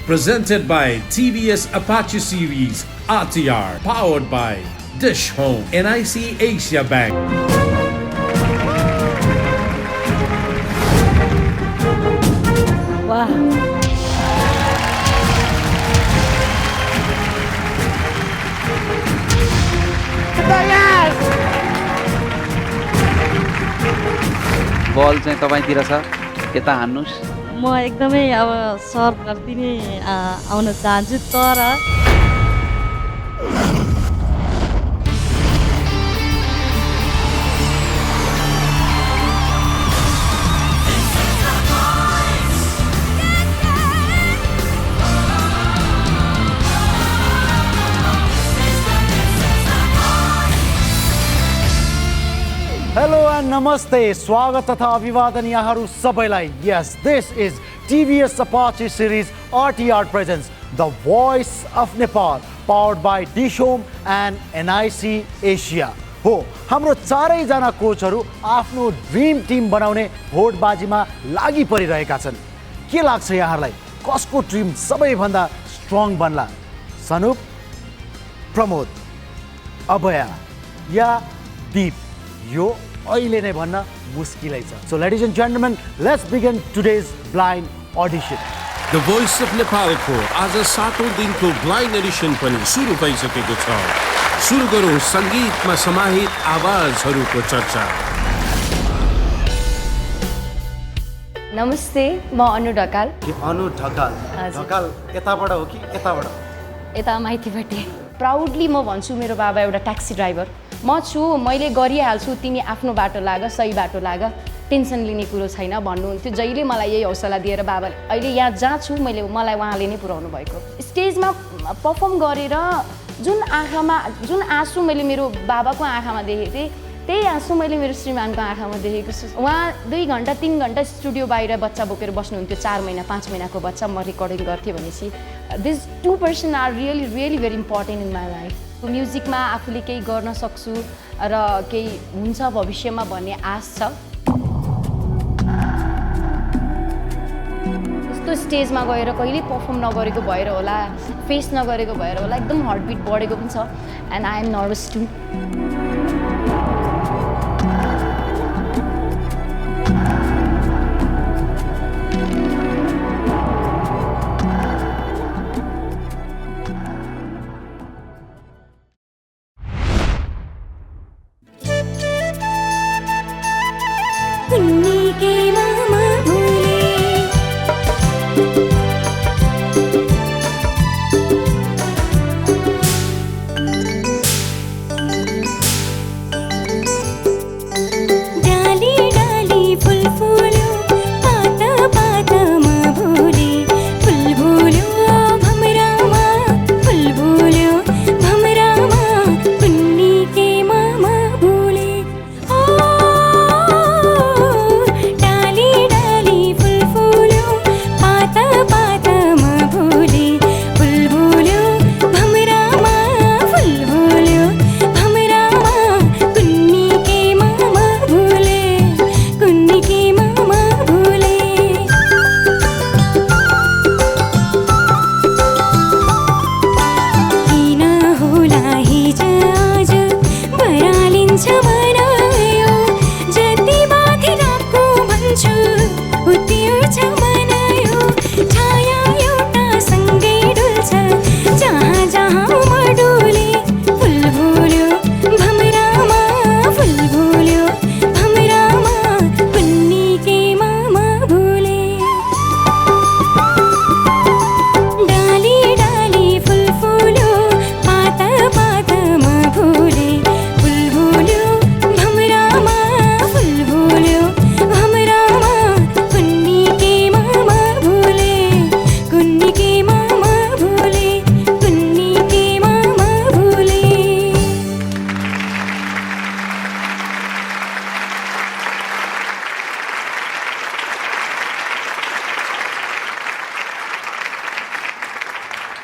Presented by TVS Apache Series RTR. Powered by Dish Home. NIC Asia Bank. Wow. बल चाहिँ तपाईतिर छ यता हान्नुस् म एकदमै अब सर गर्दिने आउन चाहन्छु तर Hello and namaste. स्वागत तथा अभिवादन यहाँहरू सबैलाई. Yes, this is TVS Apache Series RTR presents The Voice of Nepal, powered by Dish Home and NIC Asia. हो, हाम्रो चारैजना कोचहरू आफ्नो ड्रिम टिम बनाउने होडबाजीमा लागि परिरहेका छन्. के लाग्छ यहाँहरूलाई? कसको टिम सबैभन्दा स्ट्रङ बन्ला? सनुप, प्रमोद, अभया या दीप? यो अहिले नै भन्न मुस्किलै छ. So ladies and gentlemen, let's begin today's blind audition. The Voice of Nepal को आज 7औं दिनको ब्लाइन्ड एडिसन पनि सुरु भइसकेको छ. सुरु गरौँ संगीतमा समाहित आवाजहरूको चर्चा. नमस्ते, म अनु ढकाल. अनु ढकाल. ढकाल यताबाट हो कि यताबाट? यता माइतीबाटै. प्राउडली म भन्छु मेरो बाबा एउटा ट्याक्सी ड्राइभर. म छु, मैले गरिहाल्छु, तिमी आफ्नो बाटो लाग, सही बाटो लाग, टेन्सन लिने कुरो छैन भन्नुहुन्थ्यो. जहिले मलाई यही हौसला दिएर बाबाले अहिले यहाँ जहाँ छु मलाई उहाँले नै पुर्याउनु भएको. स्टेजमा पर्फर्म गरेर जुन आँसु मैले मेरो बाबाको आँखामा देखेको थिएँ त्यही आँसु मैले मेरो श्रीमानको आँखामा देखेको छु. उहाँ 2 घन्टा 3 घन्टा स्टुडियो बाहिर बच्चा बोकेर बस्नुहुन्थ्यो. 4 महिना 5 महिनाको बच्चा म रेकर्डिङ गर्थेँ भनेपछि this 2 person are really very important in my life. म्युजिकमा आफूले केही गर्न सक्छु र केही हुन्छ भविष्यमा भन्ने आश छ. यस्तो स्टेजमा गएर कहिले पर्फर्म नगरेको भएर होला, फेस नगरेको भएर होला, एकदम हार्टबिट बढेको पनि छ. And I am nervous too.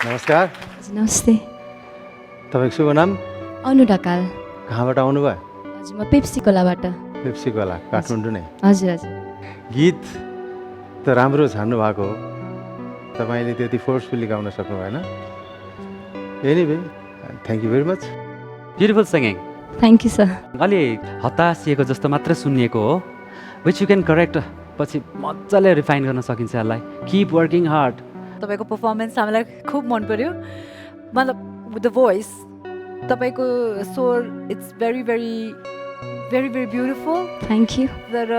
नमस्कार. नमस्ते. तपाईँको शुभ नाम? अनु ढकाल. कहाँबाट आउनुभयो? हजुर, म पेप्सी खोलाबाट. पेप्सी खोला, काठमाडौँ नै? हजुर हजुर. गीत त राम्रो छान्नु भएको हो, तपाईँले त्यति फोर्सफुली गाउन सक्नु भएन anyway thank you very much beautiful singing thank you sir अलि हतासिएको जस्तो मात्र सुनिएको हो विच यु क्यान करेक्ट पछि मजाले रिफाइन गर्न सकिन्छ यसलाई किप वर्किङ हार्ड तपाईँको पर्फर्मेन्स हामीलाई खुब मन पर्यो मतलब द भोइस तपाईँको स्वर it's very very very very beautiful thank you तर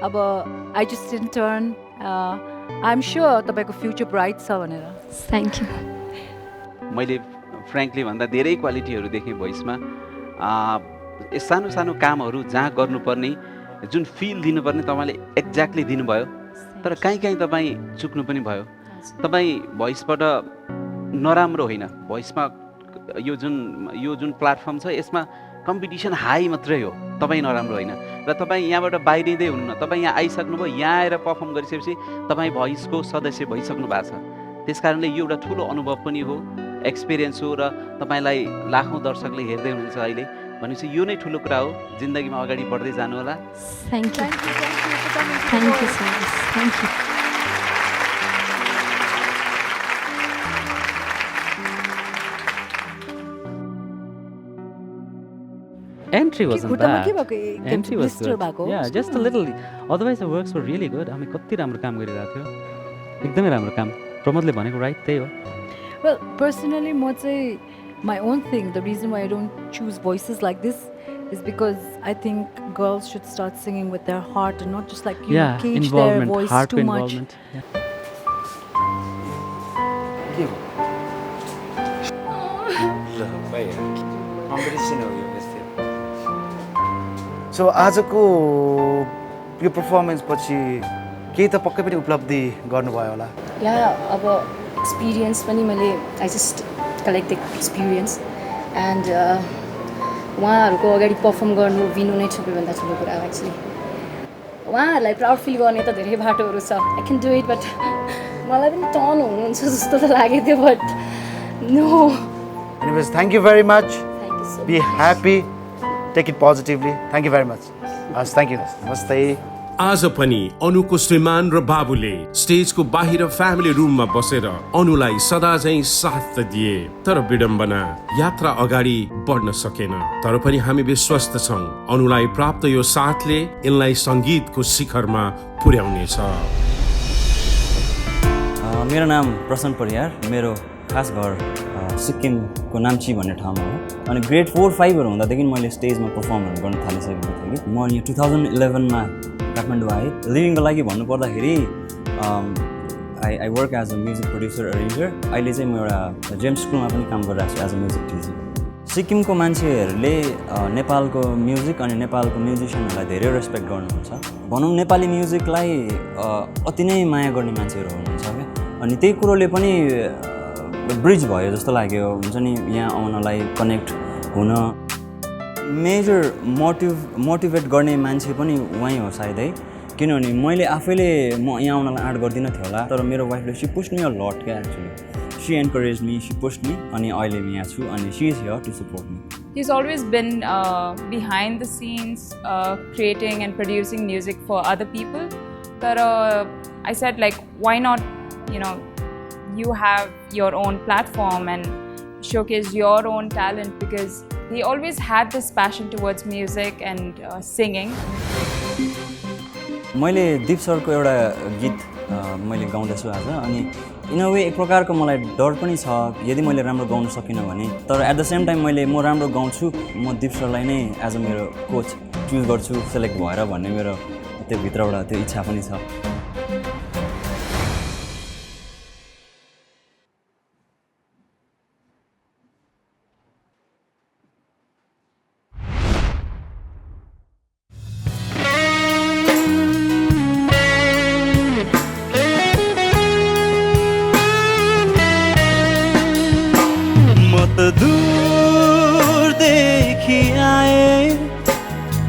अब I just in turn I am sure तपाईँको फ्युचर ब्राइट छ भनेर थ्याङ्क यू मैले फ्रेङ्कली भन्दा धेरै क्वालिटीहरू देखेँ भोइसमा सानो सानो कामहरू जहाँ गर्नुपर्ने जुन फिल दिनुपर्ने तपाईँले एक्ज्याक्टली दिनुभयो तर कहीँ तपाईँ चुक्नु पनि भयो तपाईँ भोइसबाट नराम्रो होइन भोइसमा यो जुन प्लेटफर्म छ यसमा कम्पिटिसन हाई मात्रै हो तपाईँ नराम्रो होइन र तपाईँ यहाँबाट बाहिरिँदै हुनुहुन्न तपाईँ यहाँ आइसक्नुभयो यहाँ आएर पर्फर्म गरिसकेपछि तपाईँ भोइसको सदस्य भइसक्नु भएको छ त्यस कारणले यो एउटा ठुलो अनुभव पनि हो एक्सपिरियन्स हो र तपाईँलाई लाखौँ दर्शकले हेर्दै हुनुहुन्छ अहिले भनेपछि यो नै ठुलो कुरा हो जिन्दगीमा अगाडि बढ्दै जानु होला thank you thank you sir thank you Entry wasn't खुट्टामा के bad. भएको Entry was blister good. भएको Yeah, just a little. Otherwise, the works were really good. हामी कति राम्रो काम गरिरहेको थियो एकदमै राम्रो काम प्रमोदले भनेको राइट त्यही हो Well, personally, म चाहिँ my own thing, the reason why I don't choose voices like this is because I think girls should start singing with their heart and not just like you Yeah, cage their involvement, voice heart too much. involvement. Yeah. So आजको यो performance पछि केही त पक्कै पनि उपलब्धि गर्नुभयो होला या अब एक्सपिरियन्स पनि मैले I just collect experience and उहाँहरूको अगाडि पर्फर्म गर्नु विनु नै सबैभन्दा ठुलो कुरा हो एक्चुली उहाँहरूलाई प्राउड फिल गर्ने त धेरै बाटोहरू छ I can do it but मलाई पनि टर्न हुनुहुन्छ जस्तो त लागेको थियो but no anyways thank you very much thank you so be happy take it positively thank you very much हस् थ्याङ्क यू नमस्ते आज पनि अनुको श्रीमान र बाबुले स्टेजको बाहिर फ्यामिली रुममा बसेर अनुलाई सदा चाहिँ साथ दिए तर विडम्बना यात्रा अगाडि बढ्न सकेन तर पनि हामी विश्वस्त छौं अनुलाई प्राप्त यो साथले यिनलाई संगीतको शिखरमा पुर्याउनेछ मेरो नाम प्रसन्न परियार मेरो खास घर सिक्किमको नाम्ची भन्ने ठाउँमा हो अनि ग्रेड 4-5 हुँदादेखि मैले स्टेजमा पर्फर्महरू गर्न थालिसकेको थिएँ कि म यहाँ 2011मा काठमाडौँ आएँ लिभिङको लागि भन्नुपर्दाखेरि I work as a music producer arranger अहिले चाहिँ म एउटा जेम्स स्कुलमा पनि काम गरिरहेको छु एज अ म्युजिक टिचर सिक्किमको मान्छेहरूले नेपालको म्युजिक अनि नेपालको म्युजिसियनहरूलाई धेरै रेस्पेक्ट गर्नुहुन्छ भनौँ नेपाली म्युजिकलाई अति नै माया गर्ने मान्छेहरू हुनुहुन्छ क्या अनि त्यही कुरोले पनि ब्रिज भयो जस्तो लाग्यो हुन्छ नि यहाँ आउनलाई कनेक्ट हुन मेजर मोटिभेट गर्ने मान्छे पनि उहाँ हो सायदै किनभने मैले आफैले म यहाँ आउनलाई आँट गर्दिनँ थियो होला तर मेरो वाइफले she pushed me a lot क्या actually she encourage me she pushed me अनि अहिले म यहाँ छु अनि she is here to support me He's always been behind the scenes creating and producing music for other people but I said like why not you have your own platform and showcase your own talent because he always had this passion towards music and singing. मैले दीप सरको एउटा गीत मैले गाउँदैछु आज अनि in a way एक प्रकारको मलाई डर पनि छ यदि मैले राम्रो गाउन सकिनँ भने तर एट द सेम टाइम म राम्रो गाउँछु म दीप सरलाई नै एज अ मेरो कोच चुज गर्छु सेलेक्ट भएर भन्ने मेरो त्यो भित्रबाट त्यो इच्छा पनि छ दूरदेखि आए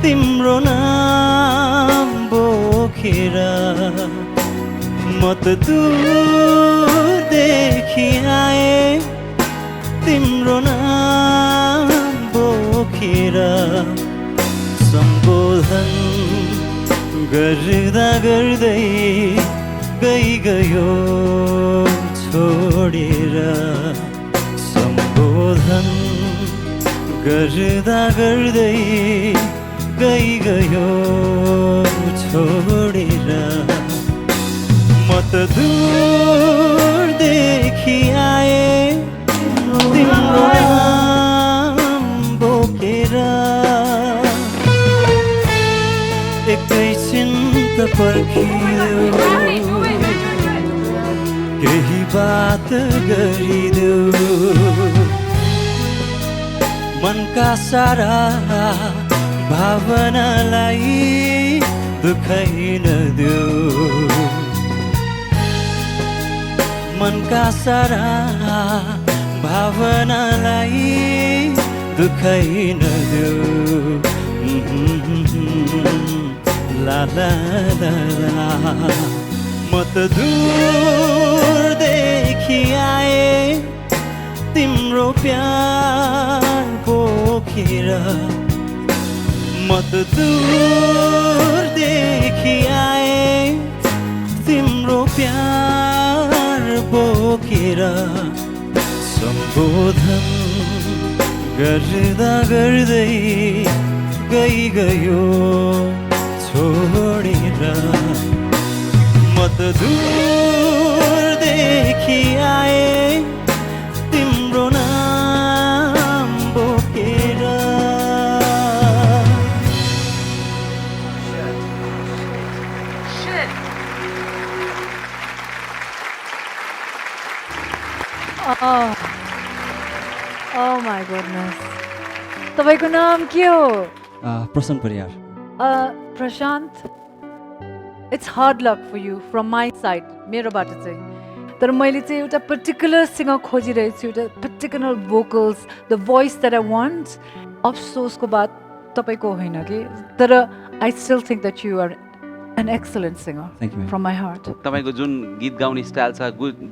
तिम्रो नाम बोकेर म त दूरदेखि आए तिम्रो नाम बोकेर सम्बोधन गर्दा गर्दै गयो छोडेर सम्बोधन गर्दा गर्दै गयो छोडेर म त दूरदेखि आए तिम्रो नाम बोकेर एकैछिन त पर्खिदेऊ केही बात गरिदेऊ मनका सारा भावनालाई दुखाइ नदेऊ मनका सारा भावनालाई दुखाइ नदेऊ ला ला ला ला म त दूरदेखि आए तिम्रो प्यार बोकेर म त दूरदेखि आए तिम्रो प्यार बोकेर सम्बोधन गर्दा गर्दै गयो छोडेर म त दूरदेखि आए तिम्रो नाम बोकेर Oh my goodness. तपाईको नाम के हो? Prasanna Pariyar Prashant, it's hard luck for you from my side, मेरोबाट चाहिँ। तर मैले चाहिँ एउटा पर्टिकुलर सिङ्गर खोजिरहेको छु, एउटा particular vocals, the voice that I want. अफसोसको बात तपाईँको होइन कि, तर I still think that you are an excellent singer from my heart. तपाईँको जुन गीत गाउने स्टाइल छ,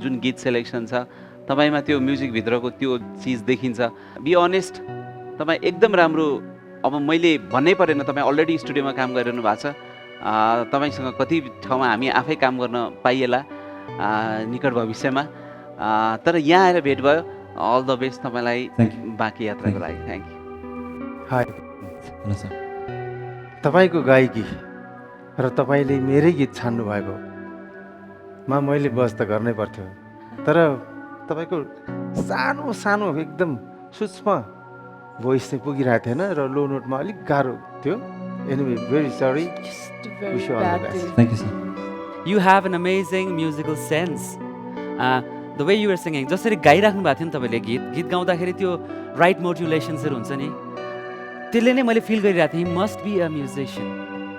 जुन गीत सेलेक्सन छ, तपाईँमा त्यो म्युजिकभित्रको त्यो चिज देखिन्छ। बी अनेस्ट, तपाईँ एकदम राम्रो। अब मैले भन्नै परेन, तपाईँ अलरेडी स्टुडियोमा काम गरिरहनु भएको छ। तपाईँसँग कति ठाउँमा हामी आफै काम गर्न पाइएला निकट भविष्यमा। तर यहाँ आएर भेट भयो। अल द बेस्ट तपाईँलाई बाँकी यात्राको लागि। Thank you. High, hello sir. तपाईँको गायकी र तपाईँले मेरै गीत छान्नु भएको मा मैले बस त गर्नै पर्थ्यो, तर तपाईँको सानो सानो एकदम सूक्ष्म भोइस चाहिँ पुगिरहेको थिएन र लो नोटमा अलिक गाह्रो थियो। Anyway, very sorry. Thank you, sir. You have an amazing musical sense. The way you were singing, जसरी गाइराख्नु भएको थियो नि तपाईँले गीत गाउँदाखेरि त्यो राइट मोड्युलेसन्सहरू हुन्छ नि, त्यसले नै मैले फिल गरिरहेको थिएँ, he must be a musician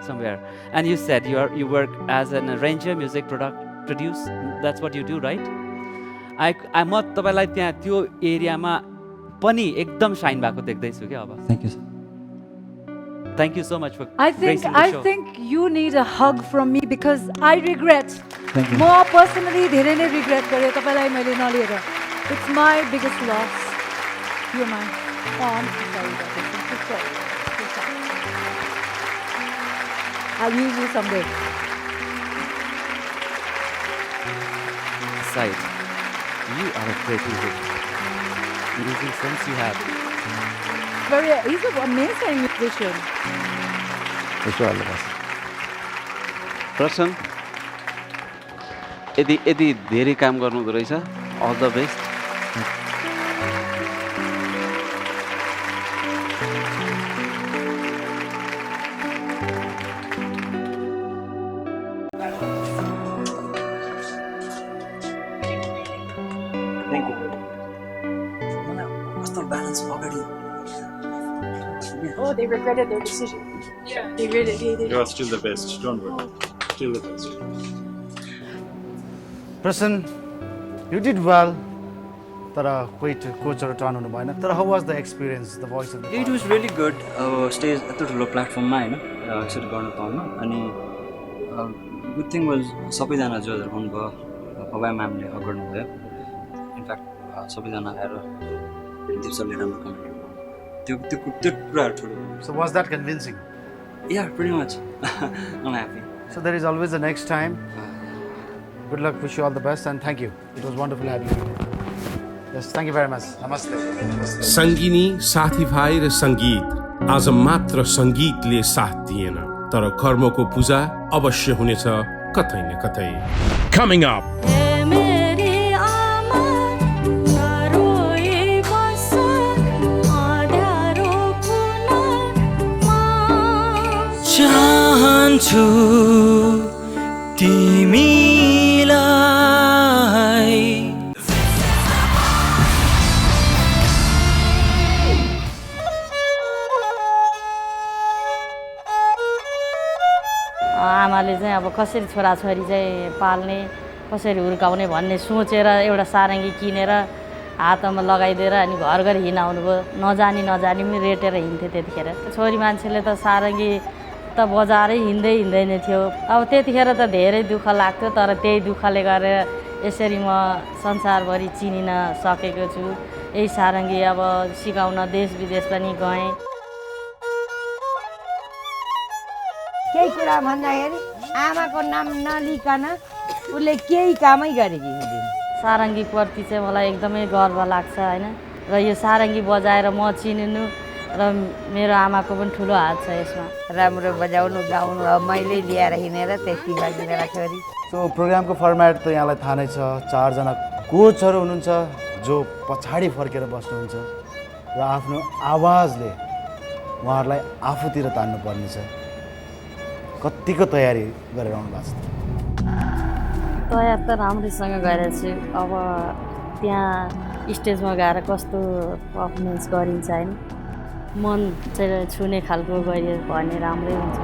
somewhere. And you said you work as an arranger, music produce, that's what you do, right? म तपाईँलाई त्यहाँ त्यो एरियामा पनि एकदम शाइन भएको देख्दैछु क्या अब। Thank you, sir. Thank you so much for I gracing the show. think you need a hug from me because I regret. Thank you. म personally धेरै नै regret गरेँ तपाईँलाई मैले नलिएर। It's my biggest loss. You're mine. Oh, I'm so sorry about this. I'm so sorry. So sorry. I'll use you someday. Side, you are a great musician. Amazing sense you have. He's an amazing musician. प्रसन्न, यदि धेरै काम गर्नुहुँदो रहेछ। All the best. Oh, they regretted their decision. Yeah, they really did. You are still the best. Don't worry. Still the best. Prasan, you did well. तर कोही कोचहरू turn हुनु भएन। तर how was the experience, the voice of the it was really good. अब stage यत्रो ठुलो प्लेटफर्ममा होइन एक्सेप्ट गर्न पाउनु, अनि गुड थिङ वाज सबैजना जजहरू हुनुभयो, अभय म्यामले हक गर्नुभयो। इनफ्याक्ट सबैजना आएर दिप्सरले राम्रो कमेन्ट गर्नुभयो। त्यो कुराहरू ठुलो। So was that convincing? Yeah, pretty much. I'm happy. So there is always the next time. Good luck. Wish you all the best and thank you. It was wonderful having you. Yes, thank you very much. Namaste. सङ्गिनी, साथीभाइ र सङ्गीत आज मात्र सङ्गीतले साथ दिएन, तर कर्मको पूजा अवश्य हुनेछ कतै न कतै. Coming up. चाहन्छु तिमीलाई. आमाले चाहिँ अब कसरी छोराछोरी चाहिँ पाल्ने, कसरी हुर्काउने भन्ने सोचेर एउटा सारङ्गी किनेर हातमा लगाइदिएर अनि घर घर हिँडाउनु भयो. नजानी पनि रेटेर हिँड्थे त्यतिखेर. छोरी मान्छेले त सारङ्गी त बजारै हिँड्दै नै थियो. अब त्यतिखेर त धेरै दुःख लाग्थ्यो, तर त्यही दुःखले गरेर यसरी म संसारभरि चिनिन सकेको छु. यही सारङ्गी अब सिकाउन देश विदेश पनि गएँ. केही कुरा भन्दाखेरि आमाको नाम नलिकन उसले केही कामै गरेकी हुँदैन. सारङ्गीप्रति चाहिँ मलाई एकदमै गर्व लाग्छ होइन. र यो सारङ्गी बजाएर म चिनिनु र मेरो आमाको पनि ठुलो हात छ यसमा. राम्रो बजाउनु गाउनु अब मैले ल्याएर हिँडेर त्यति बाँकी मेरा छोरी. सो प्रोग्रामको फर्मेट त यहाँलाई थाहा नै छ. 4 जना कोचहरू हुनुहुन्छ जो पछाडि फर्केर बस्नुहुन्छ र आफ्नो आवाजले उहाँहरूलाई आफूतिर तान्नुपर्नेछ. कतिको तयारी गरेर आउनु भएको छ? तयार त राम्रैसँग गरेको छु. अब त्यहाँ स्टेजमा गएर कस्तो पर्फर्मेन्स गरिन्छ होइन, मन चाहिँ छुने खालको गऱ्यो भने राम्रै हुन्छ.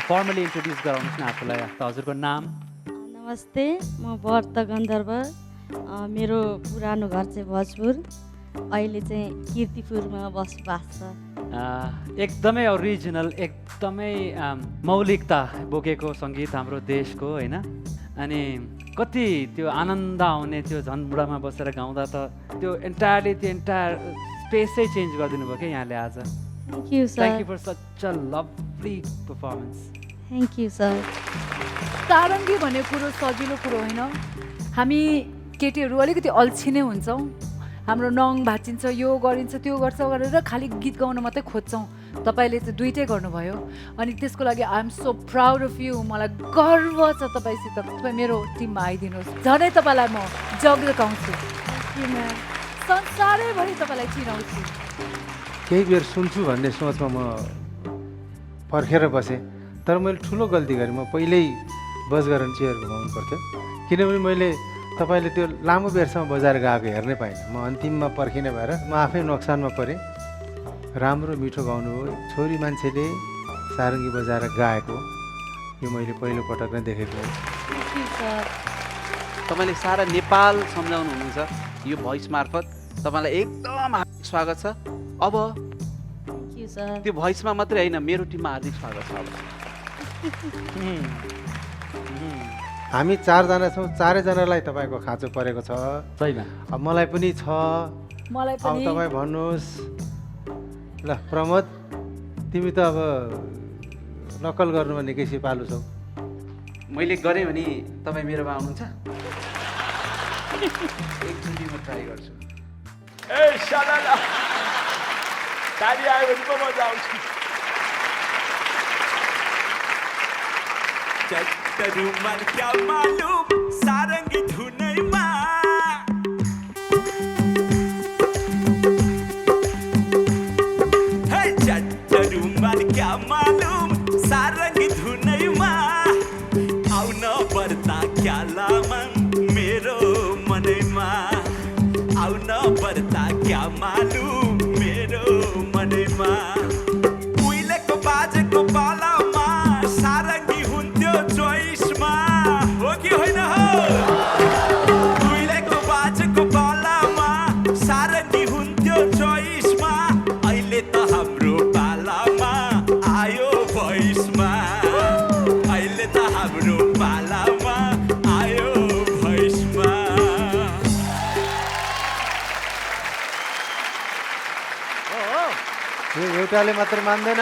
फर्मली इन्ट्रोड्युस गराउनुहोस् न आफूलाई। हजुरको नाम? नमस्ते, म व्रत गन्धर्व। मेरो पुरानो घर चाहिँ भोजपुर, अहिले चाहिँ कीर्तिपुरमा बसोबास छ। एकदमै ओरिजिनल, एकदमै मौलिकता बोकेको सङ्गीत हाम्रो देशको होइन। अनि कति त्यो आनन्द आउने, त्यो झन्डुडामा बसेर गाउँदा त त्यो एन्टायरली त्यो एन्टायर स्पेसै चेन्ज गरिदिनु भयो क्या यहाँले आज। Thank you sir. Thank you for such a lovely performance. Thank you sir. सारङ्गी भन्ने कुरो सजिलो कुरो होइन। हामी केटीहरू अलिकति अल्छी नै हुन्छौँ, हाम्रो नङ भाँचिन्छ, यो गरिन्छ त्यो गर्छ गरेर खालि गीत गाउन मात्रै खोज्छौँ। तपाईँले चाहिँ दुइटै गर्नुभयो अनि त्यसको लागि I am so proud of you. मलाई गर्व छ तपाईँसित। तपाईँ मेरो टिममा आइदिनुहोस्, झनै तपाईँलाई म जग्गाउँछु, संसारैभरि तपाईँलाई चिनाउँछु। केही बेर सुन्छु भन्ने सोचमा म पर्खेर बसेँ, तर मैले ठुलो गल्ती गरेँ। म पहिल्यै बज गरेर चेयर घुमाउनु पर्थ्यो, किनभने मैले तपाईँले त्यो लामो बेरसम्म बजाएर गएको हेर्नै पाइनँ। म अन्तिममा पर्खिने भएर म आफै नोक्सानमा परेँ। राम्रो मिठो गाउनुभयो, छोरी मान्छेले सारङ्गी बजाएर गाएको यो मैले पहिलोपटक नै देखेको हो। तपाईँले सारा नेपाल सम्झाउनु हुनुहुन्छ यो भोइस मार्फत। तपाईँलाई एकदम हार्दिक स्वागत छ। अब त्यो भोइसमा मात्रै होइन, मेरो टिममा हार्दिक स्वागत छ। हामी 4 जना छौँ, 4 जनालाई तपाईँको खाँचो परेको छ। अब मलाई पनि छ। अब तपाईँ भन्नुहोस्। ल प्रमोद, तिमी त अब नक्कल गर्नुमा निकै सिपालु छौ। मैले गरेँ भने तपाईँ मेरोमा आउनुहुन्छ? एकचोटि म ट्राई गर्छु। ए शाला ताली आयो भने पो मजा आउँछ। चट्टरुमल क्या मालूम सारंगी धुनैमा, हे चट्टरुमल क्या मालूम सारंगी धुनैमा, आउन पर्दा क्या लामन मेरो मनैमा, आउन पर्दा क्या मालूम मेरो मनैमा, उहिलेको बाजेको पालामा सारङ्गी हुन्थ्यो चोइसमा, हो कि होइन हो? उहिलेको बाजेको पालामा सारङ्गी हुन्थ्यो चोइसमा, अहिले त हाम्रो पालामा आयो भोइसमा, अहिले त हाम्रो पालामा आयो भोइसमा। यो एउटाले मात्र मान्दैन।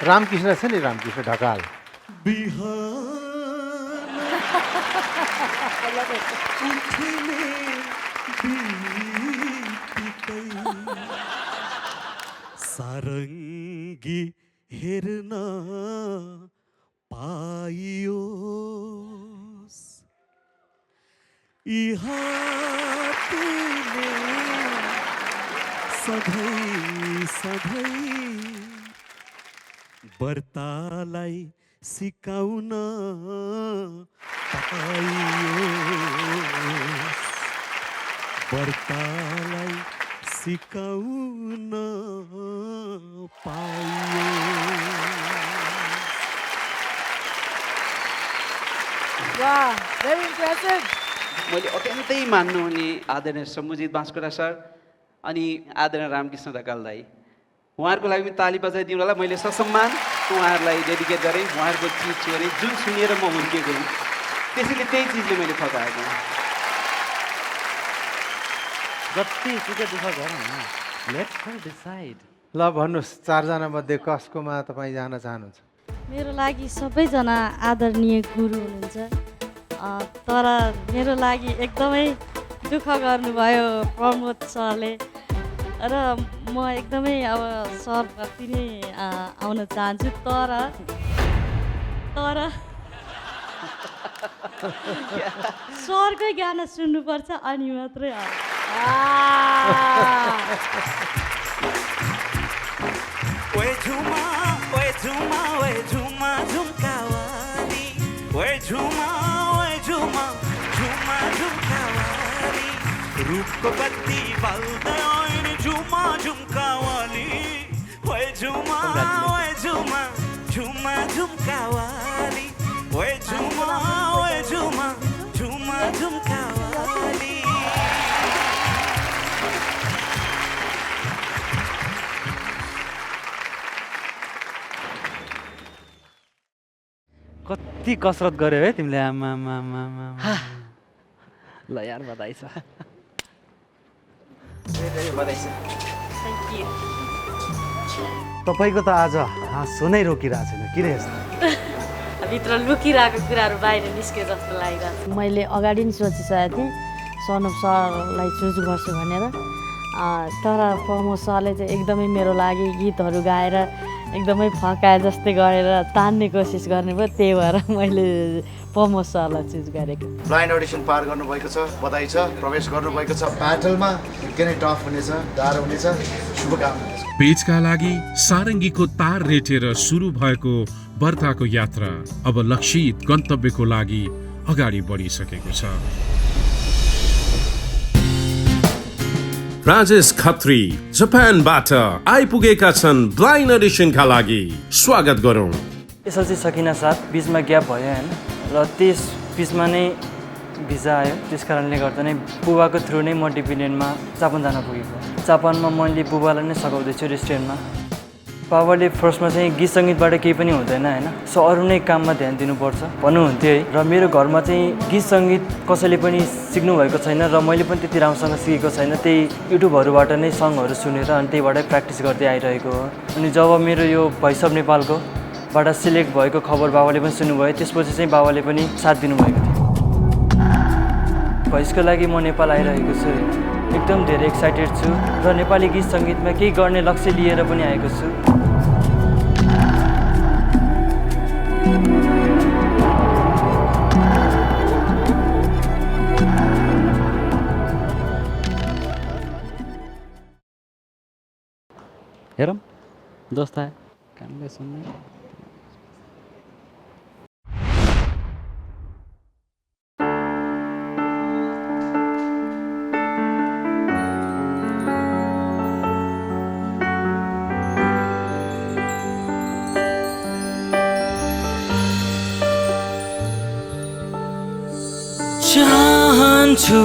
रामकृष्ण छ नि, रामकृष्ण ढकाल। सारङ्गी हेर्न पाइयोस्, यी हातले सधैँ सधैँ व्रतलाई सिकाउन पाइयोस्, व्रतलाई सिकाउन पाइयोस्। मैले अत्यन्तै मान्नुहुने आदरणीय शम्भुजित बाँसकोटा सर अनि आदरणीय रामकृष्ण ढकाल दाई, उहाँहरूको लागि पनि ताली बजाइदिउँ होला। मैले ससम्मान उहाँहरूलाई डेडिकेट गरेँ, उहाँहरूको चिज छोडेँ जुन सुनेर म हुर्केको हुँ, त्यसैले त्यही चिजले मैले फकाएको। जतिसुकै दुःख गरौँ न, लेट्स डिसाइड। ल भन्नुहोस्, 4 जना मध्ये कसकोमा तपाईँ जान चाहनुहुन्छ? मेरो लागि सबैजना आदरणीय गुरु हुनुहुन्छ, तर मेरो लागि एकदमै दुःख गर्नुभयो प्रमोद सरले, र म एकदमै अब सरप्रति नै आउन चाहन्छु, तर सरकै गाना सुन्नुपर्छ अनि मात्रै ओए झुमा ओए झुमा ओए झुमा झुमकावाली, ओए झुमा झुमा झुमकावाली, रूपको बत्ती बल्दै ओए झुमा झुमकावाली, ओए झुमा झुमकावाली ओए झुमा झुमा झुमकावाली कति कसरत गर्यो है तिमीले आमा ल यार बधाई छ तपाईँको त आज हाँसो नै रोकिरहेको छैन किन यस्तो भित्र लुकिरहेको कुराहरू बाहिर निस्के जस्तो लागिरहेको छ मैले अगाडि नै सोचिसकेको थिएँ सनम सरलाई चुज गर्छु भनेर तर प्रमोद सरले चाहिँ एकदमै मेरो लागि गीतहरू गाएर एकदमै फकाए जस्तै गरेर तान्ने कोसिस गर्नुभयो त्यही भएर मैले प्रमोद सरलाई चुज गरेको ब्लाइन्ड अडिसन पार गर्नुभएको छ बधाई छ प्रवेश गर्नुभएको छ ब्याटलमा निकै नै टफ हुनेछ गाह्रो हुनेछ शुभकामना पेजका लागि सारङ्गीको तार रेटेर सुरु भएको बर्ताको यात्रा अब लक्षित गन्तव्यको लागि अगाडि बढिसकेको छ राजेश खत्री जापानबाट आइपुगेका छन् ब्लाइन्ड अडिसनका लागि स्वागत गरौँ एसएलसी सकिन साथ बिचमा ग्याप भयो होइन र त्यस बिचमा नै भिजा आयो त्यस कारणले गर्दा नै बुबाको थ्रु नै म डिपेन्डेन्टमा जापान जान पुगेको जापानमा मैले बुबालाई नै सघाउँदैछु रेस्टुरेन्टमा बाबाले फर्स्टमा चाहिँ गीत सङ्गीतबाट केही पनि हुँदैन होइन सो अरू नै काममा ध्यान दिनुपर्छ भन्नुहुन्थ्यो है र मेरो घरमा चाहिँ गीत सङ्गीत कसैले पनि सिक्नु भएको छैन र मैले पनि त्यति राम्रोसँग सिकेको छैन त्यही युट्युबहरूबाट नै सङहरू सुनेर अनि त्यहीबाटै प्र्याक्टिस गर्दै आइरहेको हो अनि जब मेरो यो भोइस अफ नेपालकोबाट सिलेक्ट भएको खबर बाबाले पनि सुन्नुभयो त्यसपछि चाहिँ बाबाले पनि साथ दिनुभएको थियो भोइसको लागि म नेपाल आइरहेको छु एकदम धेरै एक्साइटेड छु र नेपाली गीत सङ्गीतमा केही गर्ने लक्ष्य लिएर पनि आएको छु हेरौँ दोस्त आयो कामले सुन्ने चाहन्छु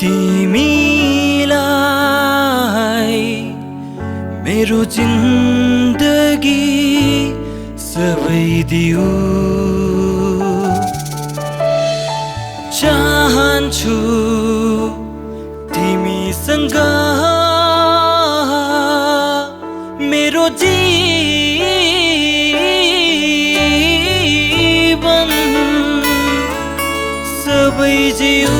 तिमीलाई मेरो जिन्दगी सबै दिऊ चाहन्छु तिमीसँग मेरो जीवन सबै जिऊ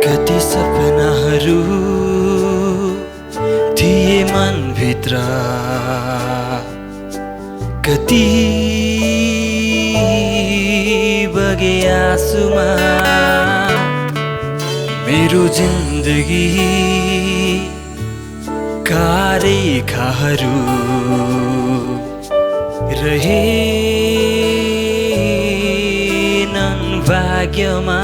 कति सपनाहरू थिए मनभित्र कति बगे आँसुमा मेरो जिन्दगी का रेखाहरू रहेनन् भाग्यमा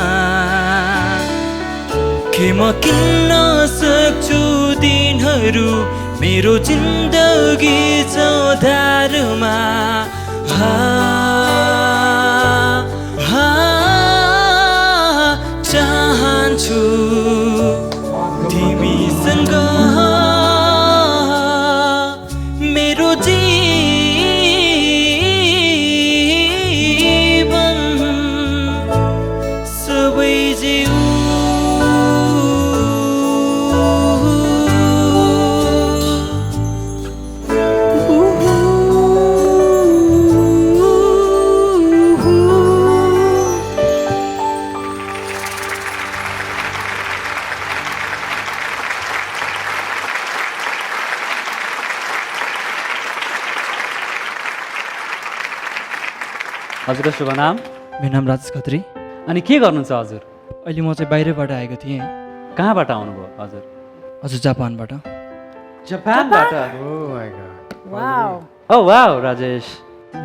के म किन्न सक्छु दिनहरू मेरो जिन्दगी चौधारमा चाहन्छु तिमीसँग मेरो जीवन सबै जिउ हजुरको शुभ नाम? मेरो नाम राजेश खत्री। अनि के गर्नुहुन्छ हजुर? अहिले म चाहिँ बाहिरबाट आएको थिएँ। कहाँबाट आउनुभयो हजुर? हजुर जापानबाट। जापानबाट? Oh my god. Wow oh wow Rajesh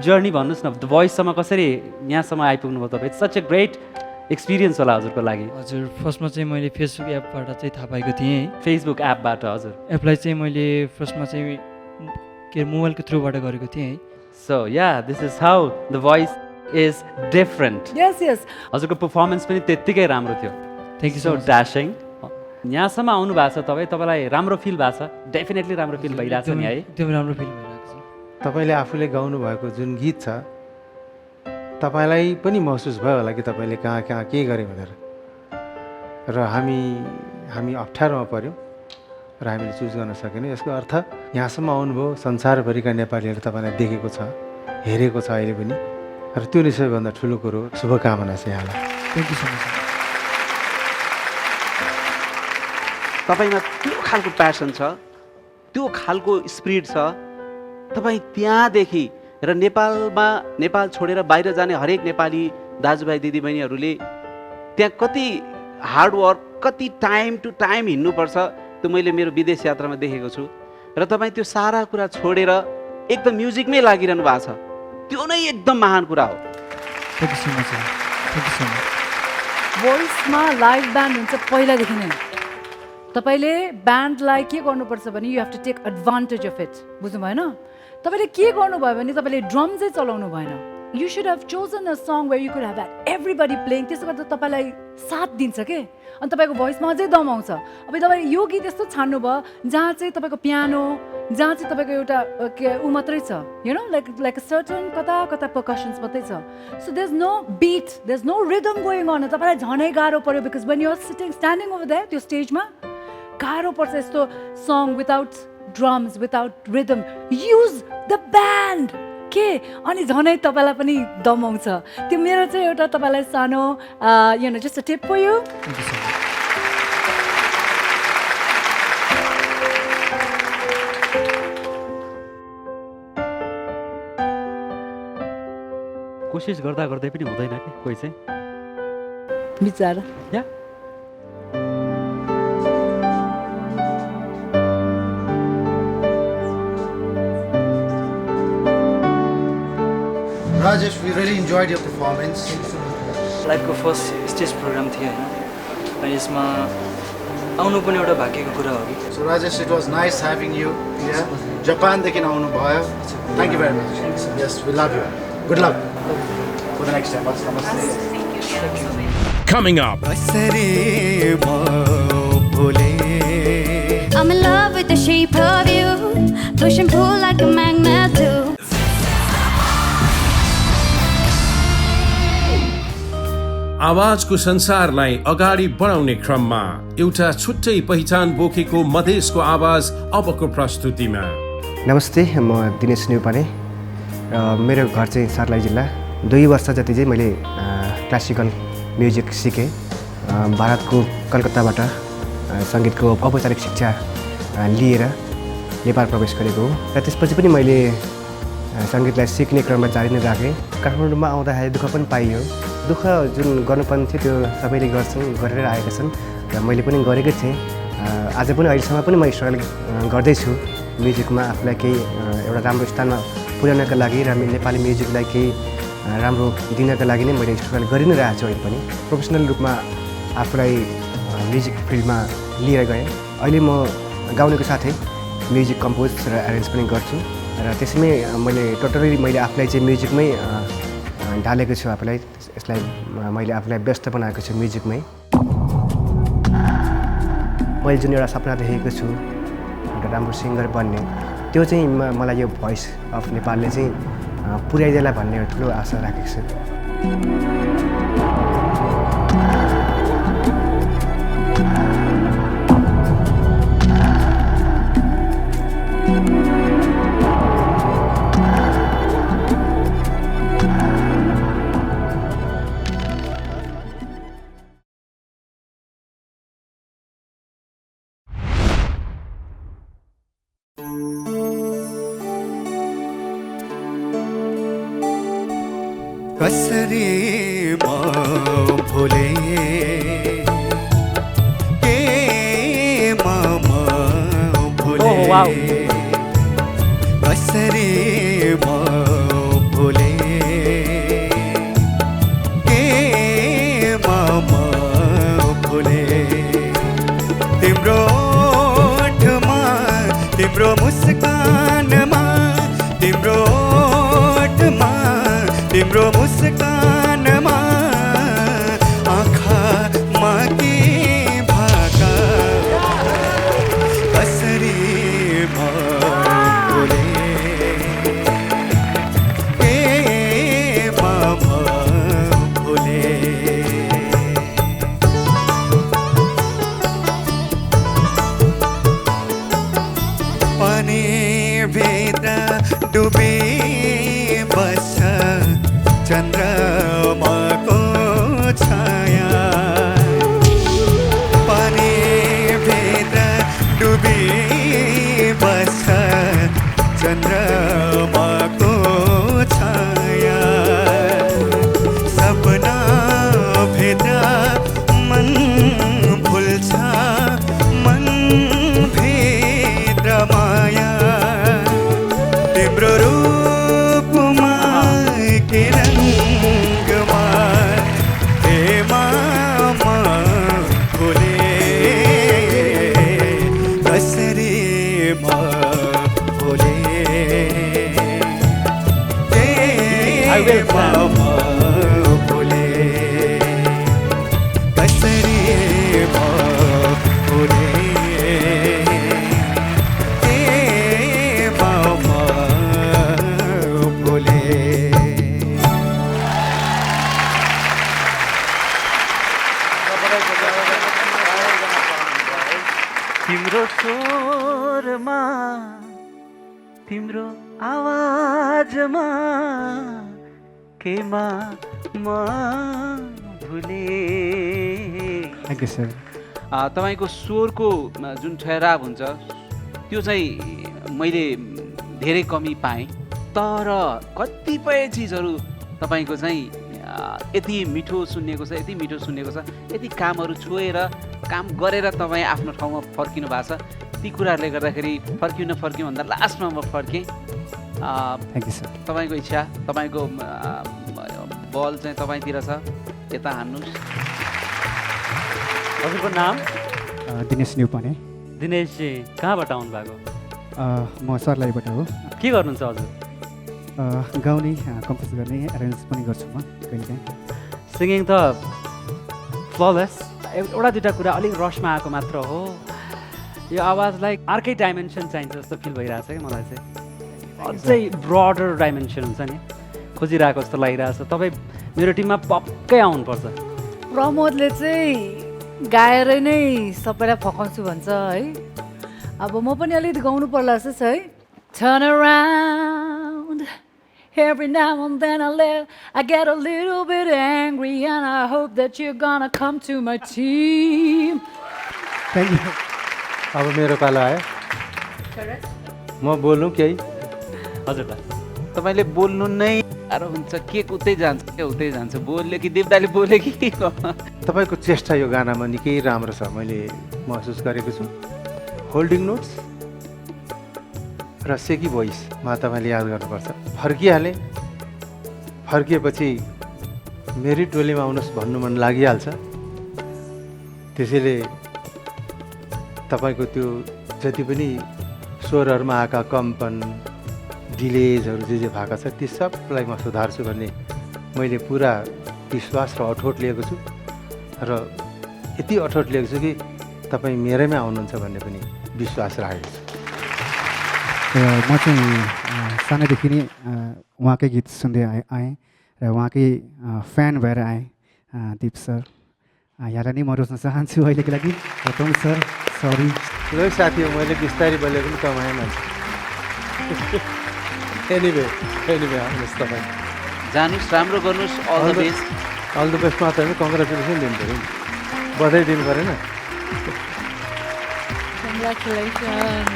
journey भन्नुहोस् न द भोइससम्म कसरी यहाँसम्म आइपुग्नु भयो तपाईँ सच ए ग्रेट एक्सपिरियन्स होला हजुरको लागि हजुर फर्स्टमा चाहिँ मैले फेसबुक एपबाट चाहिँ थाहा पाएको थिएँ फेसबुक एपबाट हजुर एपलाई चाहिँ मैले फर्स्टमा चाहिँ के मोबाइलको थ्रुबाट गरेको थिएँ है so yeah this is how the voice is different yes yes हजुरको पर्फर्मेन्स पनि त्यत्तिकै राम्रो थियो थ्याङ्क यू सो ड्यासिङ यहाँसम्म आउनु भएको छ तपाईँलाई राम्रो फिल भएको छ डेफिनेटली राम्रो फिल भइरहेको छ नि है एकदम राम्रो फिल भइरहेको छ तपाईँले आफूले गाउनु भएको जुन गीत छ तपाईँलाई पनि महसुस भयो होला कि तपाईँले कहाँ कहाँ के गरेँ भनेर र हामी अप्ठ्यारोमा पऱ्यौँ र हामीले चुज गर्न सकेनौँ यसको अर्थ यहाँसम्म आउनुभयो संसारभरिका नेपालीहरू तपाईँलाई देखेको छ हेरेको छ अहिले पनि र त्यो नै सबैभन्दा ठुलो कुरो शुभकामना छ यहाँलाई थ्याङ्क यू सो मच तपाईँमा त्यो खालको प्यासन छ त्यो खालको स्पिरिट छ तपाईँ त्यहाँदेखि र नेपाल छोडेर बाहिर जाने हरेक नेपाली दाजुभाइ दिदीबहिनीहरूले त्यहाँ कति हार्डवर्क कति टाइम टु टाइम हिँड्नुपर्छ त्यो मैले मेरो विदेश यात्रामा देखेको छु र तपाईँ त्यो सारा कुरा छोडेर एकदम म्युजिकमै लागिरहनु भएको छ त्यो नै एकदम महान कुरा हो thank you so much thank you so much भोइसमा लाइभ ब्यान्ड हुन्छ पहिलादेखि नै तपाईँले ब्यान्डलाई के गर्नुपर्छ भने you have to take advantage of it बुझ्नु भएन तपाईँले के गर्नुभयो भने तपाईँले ड्रम चाहिँ चलाउनु भएन you should have chosen a song where you could have everybody playing त्यसो गर्दा तपाईँलाई साथ दिन्छ के अनि तपाईँको भोइसमा अझै दम आउँछ अब तपाईँ यो गीत यस्तो छान्नु भयो जहाँ चाहिँ तपाईँको पियानो जहाँ चाहिँ तपाईँको एउटा ऊ मात्रै छ यु नो लाइक सर्टन कता कता पर्कसन्स मात्रै छ so there is no beat there is no rhythm going on तपाईँलाई झनै गाह्रो पऱ्यो because when you're standing over that त्यो स्टेजमा गाह्रो पर्छ यस्तो song without drums without rhythm use the band के अनि झनै तपाईँलाई पनि दम आउँछ त्यो मेरो चाहिँ एउटा तपाईँलाई सानो you know just a tip for you कोसिस गर्दा गर्दै पनि हुँदैन कि कोही चाहिँ बिचारा या Rajesh, we really enjoyed your performance. लाइफको फर्स्ट स्टेज प्रोग्राम थियो होइन अनि यसमा आउनु पनि एउटा भाग्यको कुरा हो कि So Rajesh, it was nice having you here. Japanदेखि आउनु भयो. Thank you very much. Yes, we love you. Good luck for the next time. Coming up. I'm in love with the shape of you, push and pull like a magnet do. आवाजको संसारलाई अगाडि बढाउने क्रममा एउटा छुट्टै पहिचान बोकेको मधेसको आवाज अबको प्रस्तुतिमा नमस्ते म दिनेश न्युपाने र मेरो घर चाहिँ सर्लाही जिल्ला 2 वर्ष जति चाहिँ मैले क्लासिकल म्युजिक सिकेँ भारतको कलकत्ताबाट सङ्गीतको औपचारिक शिक्षा लिएर नेपाल प्रवेश गरेको हो र त्यसपछि पनि मैले सङ्गीतलाई सिक्ने क्रममा जारी नै राखेँ काठमाडौँमा आउँदाखेरि दुःख पनि पाइयो दुःख जुन गर्नुपर्ने थियो त्यो सबैले गरेर आएका छन् र मैले पनि गरेकै थिएँ आज पनि अहिलेसम्म पनि म स्ट्रगल गर्दैछु म्युजिकमा आफूलाई केही एउटा राम्रो स्थानमा पुर्याउनका लागि र नेपाली म्युजिकलाई केही राम्रो दिनका लागि नै मैले स्ट्रगल गरि नै रहेको छु अहिले पनि प्रोफेसनल रूपमा आफूलाई म्युजिक फिल्डमा लिएर गएँ अहिले म गाउनेको साथै म्युजिक कम्पोज र एरेन्ज पनि गर्छु र त्यसैमै मैले आफूलाई चाहिँ म्युजिकमै ढालेको छु आफूलाई यसलाई मैले आफूलाई व्यस्त बनाएको छु म्युजिकमै मैले जुन एउटा सपना देखेको छु एउटा राम्रो सिङ्गर बन्ने त्यो चाहिँ मलाई यो भोइस अफ नेपालले चाहिँ पुर्याइदेला भन्ने एउटा ठुलो आशा राखेको छु कसरी म भुले के म भुले कसरी मुस्कानमा तिम्रो ओठमा तिम्रो मुस्कानमा आँखामा के भाका कसरी बोले डुबे बस्छ चन्द्रमाको छाया पानी भित्र डुबे बस्छ चन्द्रमाको छाया सपना भित्र मन भुल्छ मन भित्र माया तिम्रो रूपमा के रङ्गमा हेमामा भुले कसरी भुले हेमामा भुले कसरी भुले तिम्रो स्वरमा तिम्रो आवाजमा केमा म भुले थ्याङ्क यू सर तपाईँको स्वरको जुन ठहराव हुन्छ त्यो चाहिँ मैले धेरै कमी पाएँ तर कतिपय चिजहरू तपाईँको चाहिँ यति मिठो सुन्नेको छ यति मिठो सुन्नेको छ यति कामहरू छोएर काम गरेर तपाईँ आफ्नो ठाउँमा फर्किनु भएको छ ती कुराहरूले गर्दाखेरि फर्किनु भन्दा लास्टमा म फर्केँ थ्याङ्क यू सर तपाईँको इच्छा तपाईँको बल चाहिँ तपाईँतिर छ यता हान्नुहोस् हजुरको नाम दिनेश न्युपाने दिनेश चाहिँ कहाँबाट आउनु भएको म सर्लाहीबाट हो के गर्नुहुन्छ हजुर गाउने कम्पोज गर्ने एरेन्ज पनि गर्छु म कहिलेकाहीँ सिङ्गिङ त फ्ललेस एउटा दुइटा कुरा अलिक रसमा आएको मात्र हो यो आवाजलाई अर्कै डाइमेन्सन चाहिन्छ जस्तो फिल भइरहेछ कि मलाई चाहिँ अझै ब्रडर डाइमेन्सन हुन्छ नि खोजिरहेको जस्तो लागिरहेछ तपाईँ मेरो टिममा पक्कै आउनुपर्छ प्रमोदले चाहिँ गाएर नै सबैलाई फकाउँछु भन्छ है अब म पनि अलिकति गाउनु पर्ला जस्तो छ है Turn around every now and then I get a little bit angry and I hope that you're gonna come to my team. Thank you. अब मेरो पालो आयो म बोल्नु केही हजुर दा तपाईले बोल्नु नै गाह्रो हुन्छ के उतै जान्छ के उतै जान्छ बोल्यो कि देवदाले बोल्यो कि तपाईको चेष्टा यो गानामा निकै राम्रो छ मैले महसुस गरेको छु होल्डिङ नोट्स र सेकी भोइसमा तपाईँले याद गर्नुपर्छ फर्किहालेँ फर्किएपछि मेरी टोलीमा आउनुहोस् भन्नु मन लागिहाल्छ त्यसैले तपाईँको त्यो जति पनि स्वरहरूमा आएका कम्पन डिलेजहरू जे भएका छ ती सबलाई म सुधार्छु भन्ने मैले पुरा विश्वास र अठोट लिएको छु र यति अठोट लिएको छु कि तपाईँ मेरैमा आउनुहुन्छ भन्ने पनि विश्वास राखेको छु म चाहिँ सानैदेखि नै उहाँकै गीत सुन्दै आएँ र उहाँकै फ्यान भएर आएँ दिप सर यहाँलाई नै म रोज्न चाहन्छु अहिलेको लागि बताउनु सर सरी ल साथी हो मैले बिस्तारै बोले पनि कमाएन एनिवे आउनुहोस् तपाईँ जानुहोस् राम्रो गर्नुहोस् अल द बेस्ट मात्र होइन कङ्ग्रेचुलेसन दिनु पऱ्यो नि बधाई दिनु परेन Congratulations.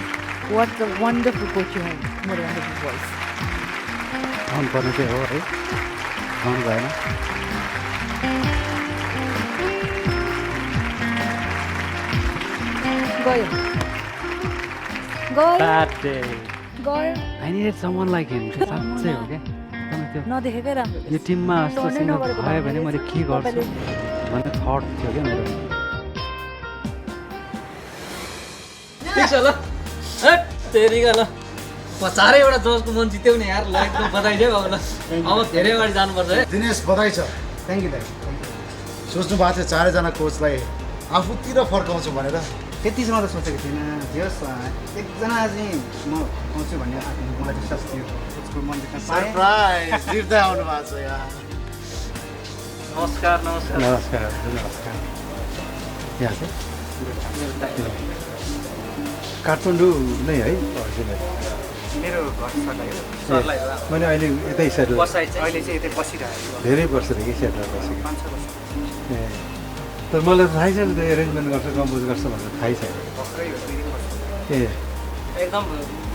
What a wonderful coach you have. What a wonderful voice. आउनुपर्ने चाहिँ हो है आउनु भएन गयो गयो That day. गयो I needed someone like him. साँच्चै हो क्या नदेखेकै राम्रो यो टिममा यस्तो सिङ्गर भयो भने मैले के गर्छु भन्ने थट थियो क्या मेरो ठिक छ ल तेरिका ल 50वटा जजको मन जित्यो नि यार ल एकदम बधाई दियो अब ल अब धेरै अगाडि जानुपर्छ है दिनेश बधाई छ थ्याङ्क यू दाइ सोच्नु भएको थियो चारैजना कोचलाई आफूतिर फर्काउँछु भनेर त्यतिसम्म त सोचेको थिइनँ जस एकजना चाहिँ म आउँछु भन्ने मलाई विश्वास थियो कोचको मन जित्न पाएँ सरप्राइज जित्दै आउनु भएको छ यार नमस्कार नमस्कार नमस्कार नमस्कार यहाँ चाहिँ काठमाडौँ नै है मेरो घर सरलाई हो मैले अहिले यतै सेटल अहिले चाहिँ यतै बसिरहेको धेरै वर्षदेखि सेटल बसेको 5-6 वर्ष ए तर मलाई थाहै छैन त्यो एरेन्जमेन्ट गर्छ कम्पोज गर्छ भनेर थाहै छैन ए एकदम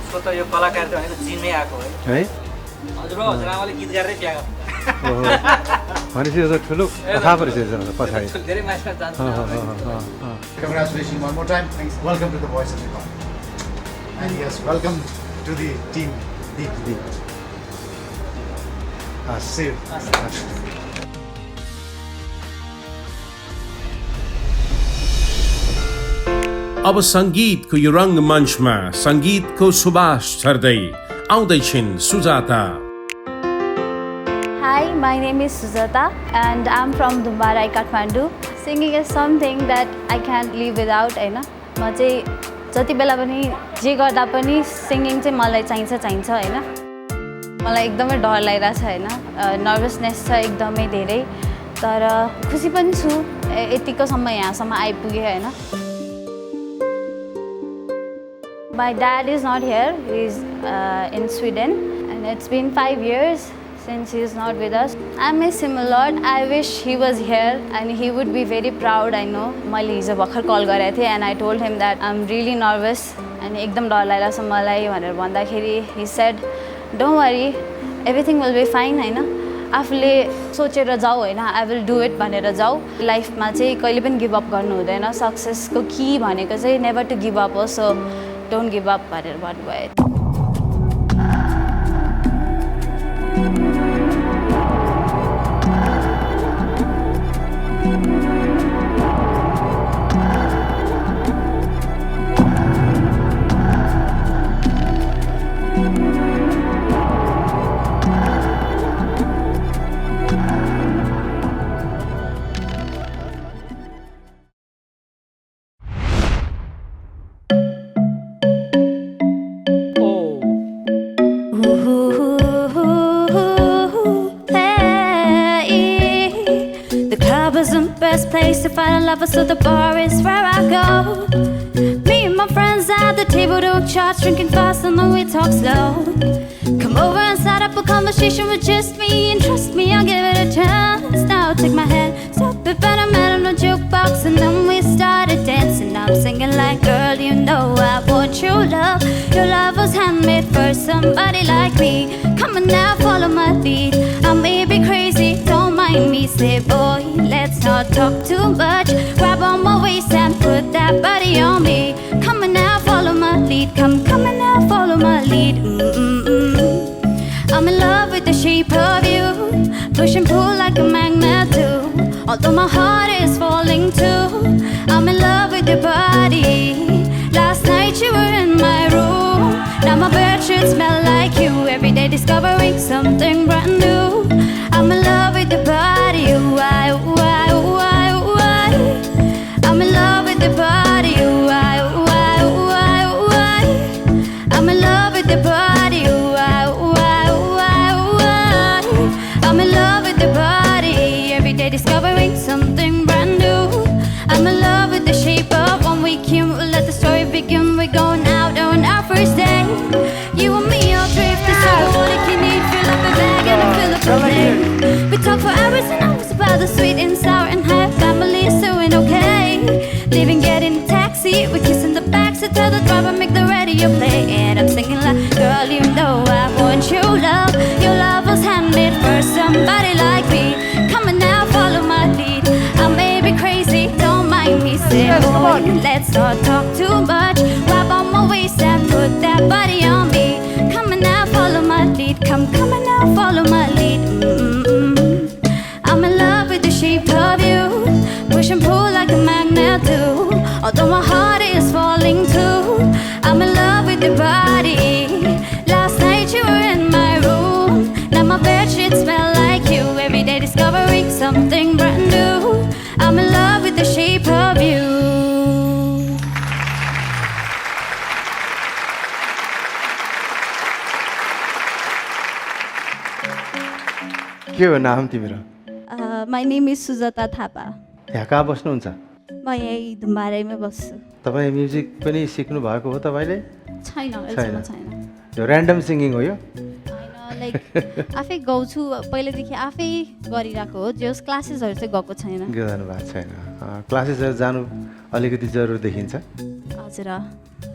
उसको त यो कलाकार त होइन जिनमै आएको है हजुरआमाले गीत गाएरै प्याएको भनेपछि यो त ठुलो कथा पो रहेछ पछाडि धेरै मान्छे जान्छ Congratulations one more time. Welcome to the Voice of Nepal. And yes, welcome to the team Deep. Shiv. अब सङ्गीतको यो रङ्गमञ्चमा सङ्गीतको Subash छर्दै आउँदैछिन् Sujata. Hi, my name is Sujata and I'm from Dumbarai, Kathmandu. Singing is something that I can't live without, हैन म चाहिँ जति बेला पनि जे गर्दा पनि सिङ्गिङ चाहिँ मलाई चाहिन्छ हैन मलाई एकदमै डर लागिरहेछ हैन नर्भसनेस छ एकदमै धेरै तर खुसी पनि छु यतिकोसम्म यहाँसम्म आइपुगे हैन My dad is not here, he's in Sweden and it's been 5 years since he's not with us. I miss him a lot. I wish he was here and he would be very proud, I know. मैले हिजो भर्खर call गरेको थिएँ and I told him that I'm really nervous and एकदम डर लागिरहेछ मलाई भनेर भन्दाखेरि he said don't worry everything will be fine हैन आफूले सोचेर जाऊ हैन I will do it भनेर जाऊ लाइफमा चाहिँ कहिले पनि गिभ अप गर्नु हुँदैन सक्सेसको की भनेको चाहिँ never to give up so don't give up भनेर भन्नुभयो Place to find a lover, so the bar is where I go. Me and my friends at the table don't chat, drinking fast and then we talk slow. Come over and start up a conversation with just me, and trust me, I'll give it a chance. Now take my hand, stop it, but I'm out on a jukebox, and then we started dancing. I'm singing like, girl, you know I want your love. Your love was handmade for somebody like me. Come on now, follow my lead. I may be crazy, don't mind me. Say, boy, let's not talk too much. Grab on my waist and put that body on me. Come on now, follow my lead. Come on now, follow my lead. I'm in love with the shape of you. Push and pull like a magnet do. Although my heart is falling too. I'm in love with your body. Last night you were in my room. Now my bedsheets smell like you. Every day discovering something brand new. I'm in love with your body. Why? I'm in love with your body. Why? I'm in love with your body. Why? I'm in love with your body. Every day discovering something brand new. I'm in love with the shape of when we came. Let the story begin. We're going out on our first day. You and me all drifting, so all you can eat. Fill up a bag and fill up a plate. We talk for hours and hours about the sweet and sour and how family is doing okay. Leaving, getting a taxi, we kiss in the backseat, tell the driver make the radio play. And I'm singing like, girl, you know I want your love. Your love was handmade for somebody like me. Come on now, follow my lead. I may be crazy, don't mind me. Say, boy, let's not talk too much. Grab on my waist and put that body on me. Come on now, follow my lead. Come on now, follow my lead. I'm in love with the shape of you. Push and pull like a magnet do. Although my heart is falling too. I'm in love with with your body. Last night you were in my room. Now my bedsheets smell like you. Every day discovering something brand new. I'm in love with the shape of you. के हो नाम तिम्रो? My name is Sujata Thapa. यहाँ कहाँ बस्नुहुन्छ? म यही धुम्बारेमै बस्छु। तपाईँ म्युजिक पनि सिक्नु भएको हो तपाईँले? छैन, अहिलेसम्म छैन। यो ऱ्यान्डम सिङ्गिङ हो यो? लाइक आफै गाउँछु, पहिलेदेखि आफै गरिरहेको हो, जस क्लासेसहरू चाहिँ गएको छैन। जानु भएको छैन। क्लासेसहरू जानु अलिकति जरुर देखिन्छ। हजुर।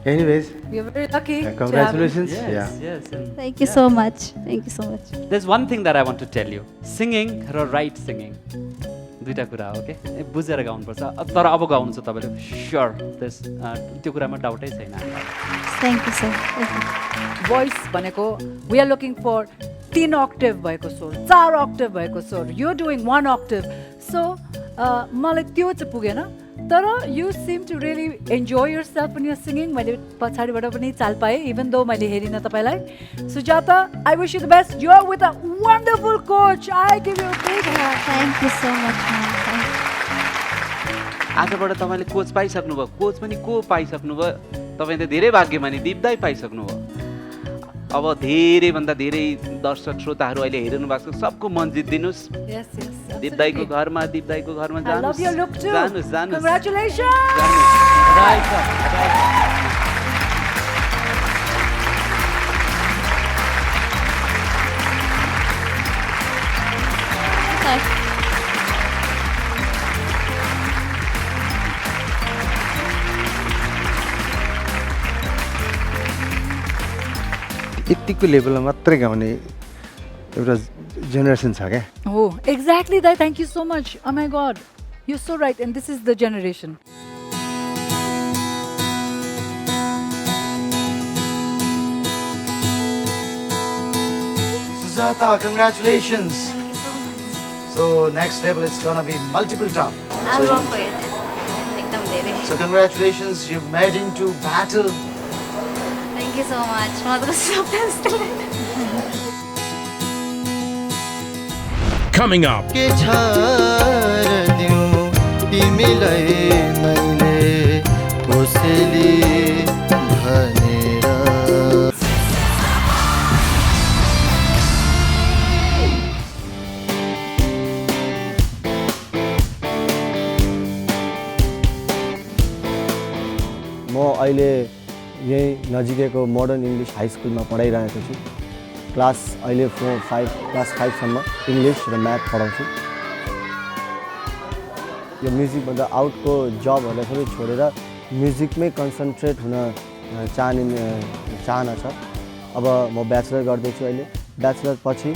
Anyways, we are very lucky. Congratulations. Yes. Thank you so much. Thank you so much. There's one thing that I want to tell you. Singing र right singing दुईटा कुरा हो के बुझेर गाउनुपर्छ तर अब गाउनु छ तपाईँले स्योर त्यो कुरामा डाउटै छैन। Thank you sir. भोइस भनेको we are looking for 3 octave भएको स्वर, 4 अक्टेभ भएको स्वर, यु डुइङ 1 अक्टेभ। सो मलाई त्यो चाहिँ पुगेन, तर you seem to really enjoy yourself in your singing. मैले पछाडिबाट पनि चाल पाएँ इभन दो मैले हेरिनँ तपाईँलाई। Sujata, I wish you the best. You are with a wonderful coach. I give you a big hand. Thank you so much. आजबाट तपाईँले कोच पाइसक्नुभयो, कोच पनि को पाइसक्नुभयो, तपाईँ त धेरै भाग्यमानी दिपदाई पाइसक्नुभयो। अब धेरैभन्दा धेरै दर्शक श्रोताहरू अहिले हेरिनु भएको छ, सबको मन जित्दिनुहोस्। दिपदाईको घरमा जानुहोस्। यतिको लेभलमा मात्रै गाउने एउटा जेनेरेसन छ क्या। हो एक्ज्याक्टली दाइ, thank you so much. Oh my God, you so right and this is the generation. Sujata, congratulations. So next level it's gonna be multiple time. I'm wrong for it. एकदम धेरै। So congratulations, you've made into battle. Thank you so much. म त कस्तो Coming up. के छार दिउँ तिमीलाई मैले कोसेली भनेर। म अहिले यही नजिकैको मोडर्न इङ्ग्लिस हाई स्कुलमा पढाइरहेको छु। क्लास अहिले क्लास 5सम्म इङ्ग्लिस र म्याथ पढाउँछु। यो म्युजिकभन्दा आउटको जबहरूलाई सबै छोडेर म्युजिकमै कन्सन्ट्रेट हुन चाहना छ। अब म ब्याचलर गर्दैछु अहिले। ब्याचलर पछि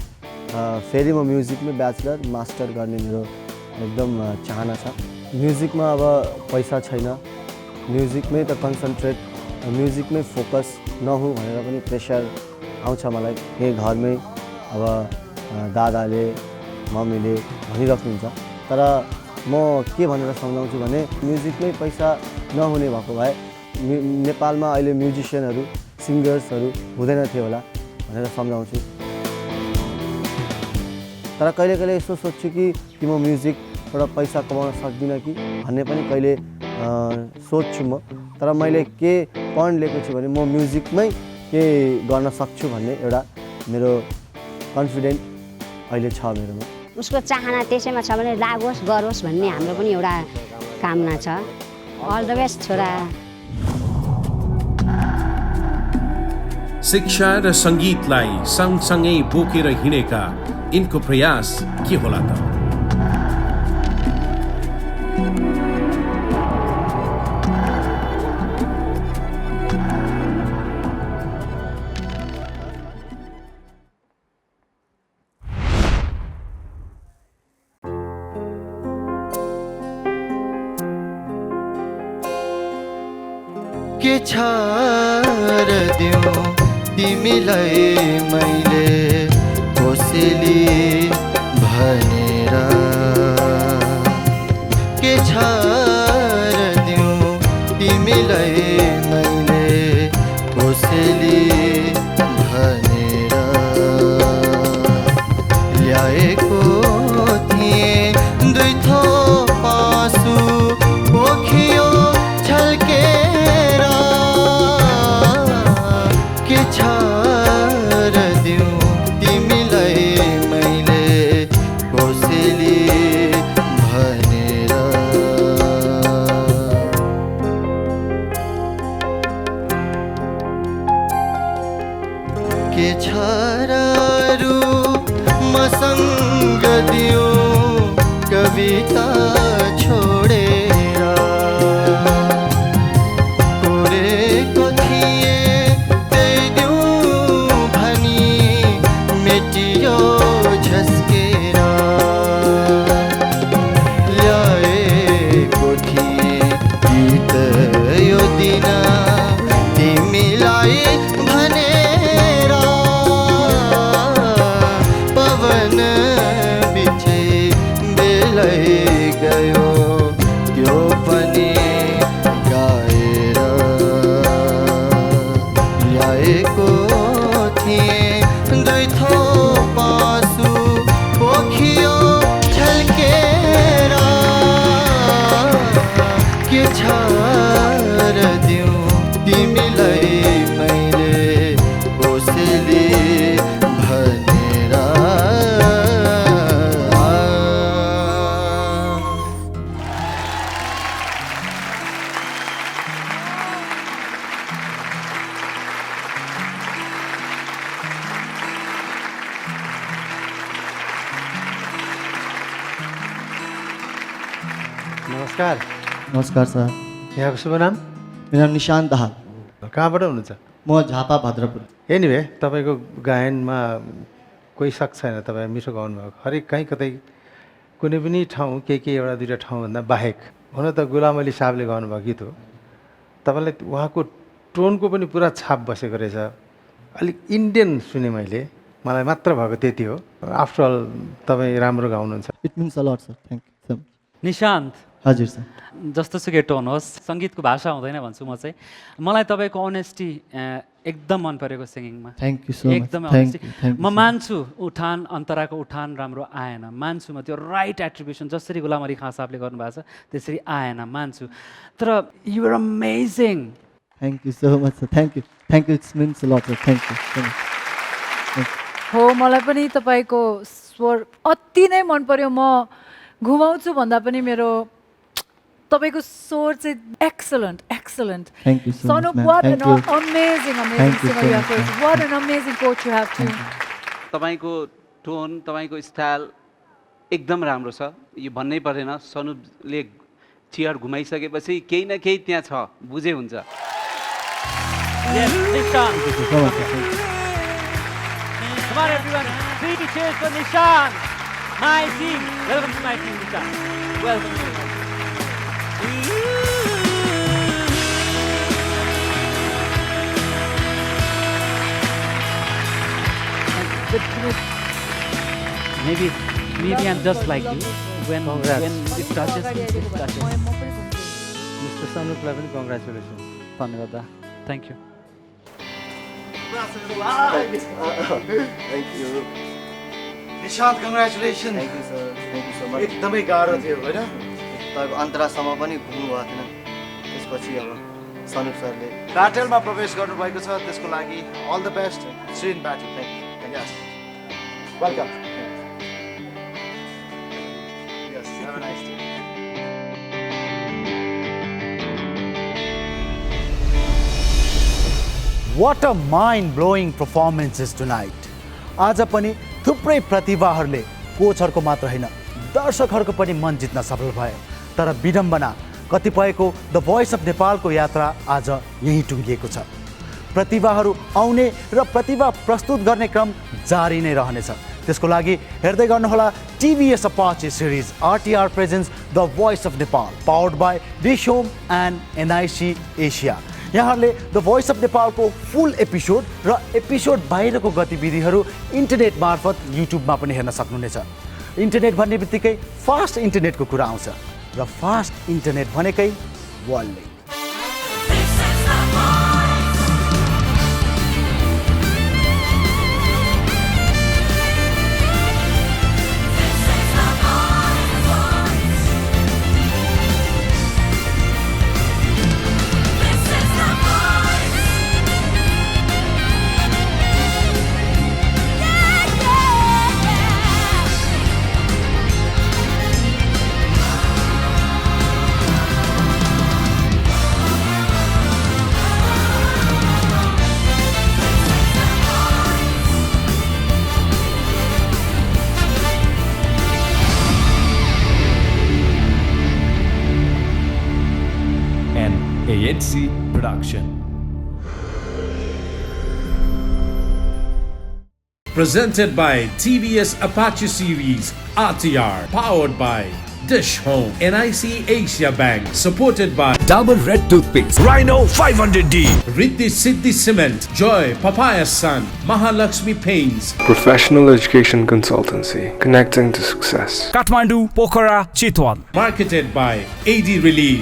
फेरि म म्युजिकमै ब्याचलर मास्टर गर्ने मेरो एकदम चाहना छ। म्युजिकमा अब पैसा छैन, म्युजिकमै त कन्सन्ट्रेट, म्युजिकमै फोकस नहुँ भनेर पनि प्रेसर आउँछ मलाई। यही घरमै अब दादाले मम्मीले भनिराख्नुहुन्छ, तर म के भनेर सम्झाउँछु भने म्युजिकमै पैसा नहुने भएको भए नेपालमा अहिले म्युजिसियनहरू सिङ्गर्सहरू हुँदैन थियो होला भनेर सम्झाउँछु। तर कहिले कहिले यसो सोध्छु कि म म्युजिकबाट पैसा कमाउन सक्दिनँ कि भन्ने पनि कहिले सोध्छु म। तर मैले के पढ लिएको छु भने म म्युजिकमै के गर्न सक्छु भन्ने एउटा मेरो कन्फिडेन्ट अहिले छ मेरोमा। उसको चाहना त्यसैमा छ भने लागोस् गरोस् भन्ने हाम्रो पनि एउटा कामना छ। अल द बेस्ट छोरा। शिक्षा र सङ्गीतलाई सँगसँगै बोकेर हिँडेका यिनको प्रयास के होला त? के छार दिउँ तिमीलाई मैले कोसेली भनेर। के छार दिउँ तिमीलाई मैले कोसेली के छार दिउँ तिमीलाई मैले कसैले भनेर नमस्कार। नमस्कार सर। यहाँको शुभ नाम? मेरो नाम निशान्त दाहाल। कहाँबाट हुनुहुन्छ? म झापा भाद्रपुर। एनिवे तपाईँको गायनमा कोही शक छैन, तपाईँ मिठो गाउनुभएको। हरेक कहीँ कतै कुनै पनि ठाउँ केही एउटा दुईवटा ठाउँभन्दा बाहेक हुन त गुलाम अली साहबले गाउनुभएको गीत हो। तपाईँलाई उहाँको टोनको पनि पुरा छाप बसेको रहेछ। अलिक इन्डियन सुने मैले, मलाई मात्र भएको त्यति हो। आफ्टर अल तपाईँ राम्रो गाउनुहुन्छ। It means a lot sir, thank you so much. Nishant, हजुर सर। जस्तो सुकै टोन होस्, सङ्गीतको भाषा हुँदैन भन्छु म चाहिँ। मलाई तपाईँको अनेस्टी एकदम मन परेको सिङ्गिङमा। Thank you so much. एकदमै अनेस्टी। म मान्छु उठान अन्तराको उठान राम्रो आएन, मान्छु म त्यो राइट एट्रिब्युसन जसरी गुलाम अली खाँ साहबले गर्नुभएको छ त्यसरी आएन, मान्छु। तर you are amazing. Thank you so much sir, thank you, thank you, it's means a lot sir, thank you so much. हो, मलाई पनि तपाईँको स्वर अति नै मन पर्यो। म घुमाउँछु भन्दा पनि मेरो तपाईँको स्वर चाहिँ excellent, excellent. Thank you so much, Sonu, ma'am. what Thank an you. amazing, Thank amazing you singer so you much, have. ma'am. What an amazing coach you have too. तपाईँको टोन, तपाईँको स्टाइल एकदम राम्रो छ। यो भन्नै परेन, सनुले chair घुमाइसकेपछि केही न केही त्यहाँ छ, बुझे हुन्छ। Yes, Nishan. Thank you so much, sir. Thank you. Come on everyone, 3 cheers for Nishan. My team. Welcome to my team, Nishan. Welcome to my team. Maybe I'm just like you. When it touches me, it touches. Mister सनुपलाई पनि congratulation. धन्यवाद दा, thank you. Thank you. Nishant, congratulation. Thank you sir, thank you so much. एकदमै गाह्रो थियो होइन? तपाईँको अन्तरासम्म पनि घुम्नु भएको थिएन, त्यसपछि अब सनुप सरले ब्याटलमा प्रवेश गर्नुभएको छ, त्यसको लागि all the best. See in battle. Thank you. Welcome. Yes, have a nice day. What a mind-blowing performances tonight. आज पनि थुप्रै प्रतिभाहरूले कोचहरूको मात्र होइन दर्शकहरूको पनि मन जित्न सफल भए। तर विडम्बना कतिपयको द भोइस अफ नेपालको यात्रा आज यही टुङ्गिएको छ। प्रतिभाहरू आउने र प्रतिभा प्रस्तुत गर्ने क्रम जारी नै रहनेछ। त्यसको लागि हेर्दै गर्नुहोला TVS Apache Series RTR presents The Voice of Nepal, powered by Dish Home and NIC Asia। यहाँहरूले द भोइस अफ नेपालको फुल एपिसोड र एपिसोड बाहिरको गतिविधिहरू इन्टरनेट मार्फत युट्युबमा पनि हेर्न सक्नुहुनेछ। इन्टरनेट भन्ने बित्तिकै फास्ट इन्टरनेटको कुरा आउँछ र फास्ट इन्टरनेट भनेकै वर्ल्डले। AHC Production. Presented by TVS Apache Series RTR, powered by Dish Home, NIC Asia Bank, supported by Dabur Red Toothpaste, Rhino 500D, Riddhi Siddhi Cement, Joy, Papaya's Son, Mahalakshmi Paints, Professional Education Consultancy, connecting to success. Kathmandu, Pokhara, Chitwan. Marketed by AD Release.